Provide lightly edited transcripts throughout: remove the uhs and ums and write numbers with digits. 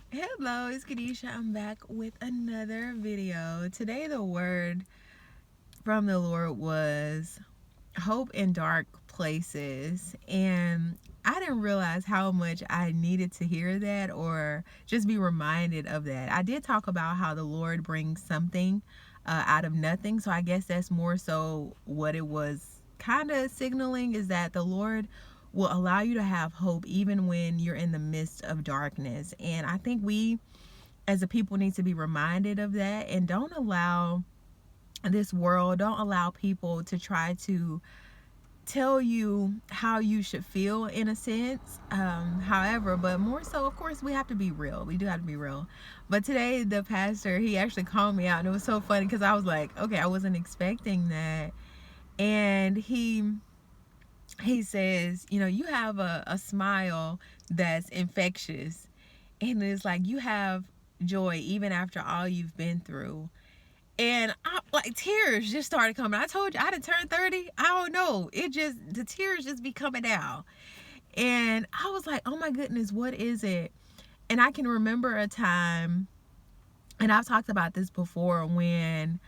Hello, it's Kadisha. I'm back with another video. Today, the word from the Lord was hope in dark places. And I didn't realize how much I needed to hear that or just be reminded of that. I did talk about how the Lord brings something out of nothing. So I guess that's more so what it was kind of signaling, is that the Lord will allow you to have hope even when you're in the midst of darkness. And I think we as a people need to be reminded of that, and don't allow this world, don't allow people to try to tell you how you should feel, in a sense. However, but more so, of course, we have to be real. We do have to be real. But today, the pastor, he actually called me out, and it was so funny because I was like, okay, I wasn't expecting that. And he says, you have a smile that's infectious, and it's like you have joy even after all you've been through. And I, like, tears just started coming. I told you I didn't turn 30. I don't know. The tears just be coming down. And I was like, oh my goodness, what is it? And I can remember a time, and I've talked about this before, when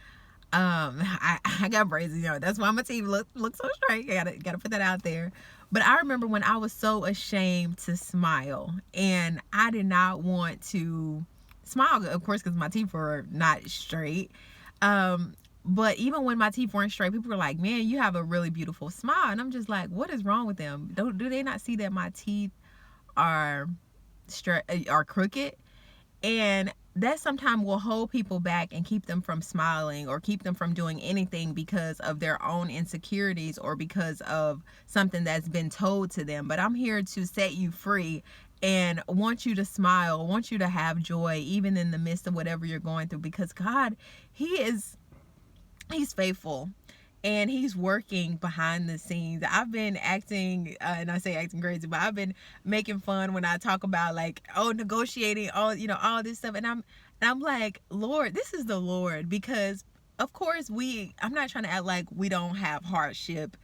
I got braids, that's why my teeth look so straight. I gotta put that out there. But I remember when I was so ashamed to smile, and I did not want to smile, of course, because my teeth were not straight. But even when my teeth weren't straight, people were like, man, you have a really beautiful smile. And I'm just like, what is wrong with them? Do they not see that my teeth are straight, are crooked? And that sometimes will hold people back and keep them from smiling or keep them from doing anything because of their own insecurities or because of something that's been told to them. But I'm here to set you free and want you to smile, want you to have joy even in the midst of whatever you're going through, because God, he's faithful, and he's working behind the scenes. I've been acting, and I say acting crazy, but I've been making fun when I talk about, like, oh, negotiating, all this stuff. And I'm like, Lord, this is the Lord, because of course I'm not trying to act like we don't have hardship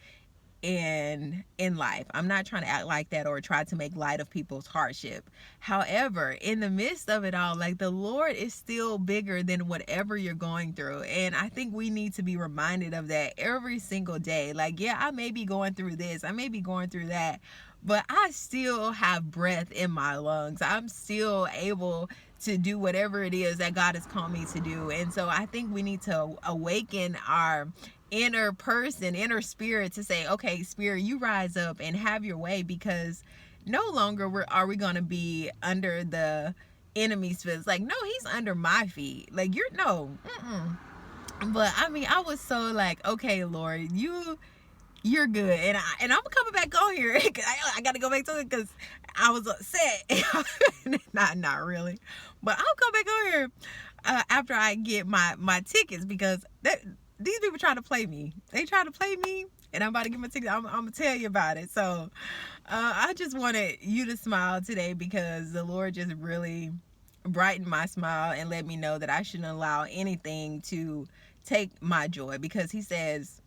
in life. I'm not trying to act like that or try to make light of people's hardship. However, in the midst of it all, like, the Lord is still bigger than whatever you're going through. And I think we need to be reminded of that every single day. Like, yeah, I may be going through this, I may be going through that, but I still have breath in my lungs. I'm still able to do whatever it is that God has called me to do. And so I think we need to awaken our inner person, inner spirit, to say, okay, spirit, you rise up and have your way, because no longer are we going to be under the enemy's feet. It's like, no, he's under my feet. Like, you're no. Mm-mm. But I mean, I was so like, okay, Lord, you're good, and I'm coming back on here. I got to go back to it because I was upset. Not really, but I'll come back on here after I get my tickets, because these people try to play me. They try to play me, and I'm about to get my tickets. I'm gonna tell you about it. So I just wanted you to smile today, because the Lord just really brightened my smile and let me know that I shouldn't allow anything to take my joy, because He says,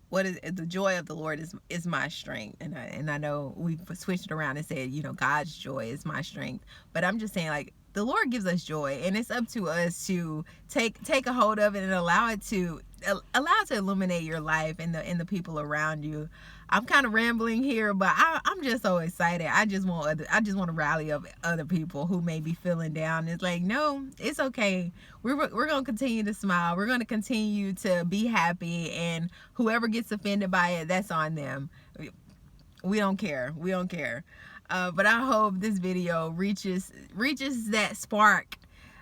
what is the joy of the Lord is my strength. And I know we've switched it around and said, God's joy is my strength. But I'm just saying, like, the Lord gives us joy, and it's up to us to take a hold of it and allow it to illuminate your life and the people around you. I'm kind of rambling here, but I'm just so excited. I just want to rally up other people who may be feeling down. It's like, no, it's okay. We're gonna continue to smile. We're gonna continue to be happy, and whoever gets offended by it, that's on them. We don't care. We don't care. But I hope this video reaches that spark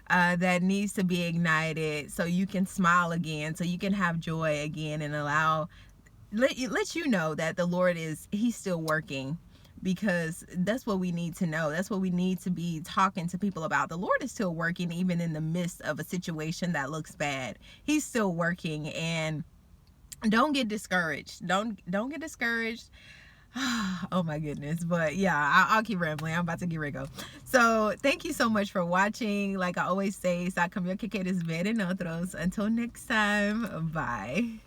that needs to be ignited, so you can smile again, so you can have joy again, and let you know that the Lord He's still working, because that's what we need to know. That's what we need to be talking to people about. The Lord is still working, even in the midst of a situation that looks bad. He's still working, and don't get discouraged. Don't get discouraged. Oh my goodness. But yeah, I'll keep rambling. I'm about to get ready to go. So thank you so much for watching. Like I always say, sa cambio que quieres ver en otros. Until next time, bye.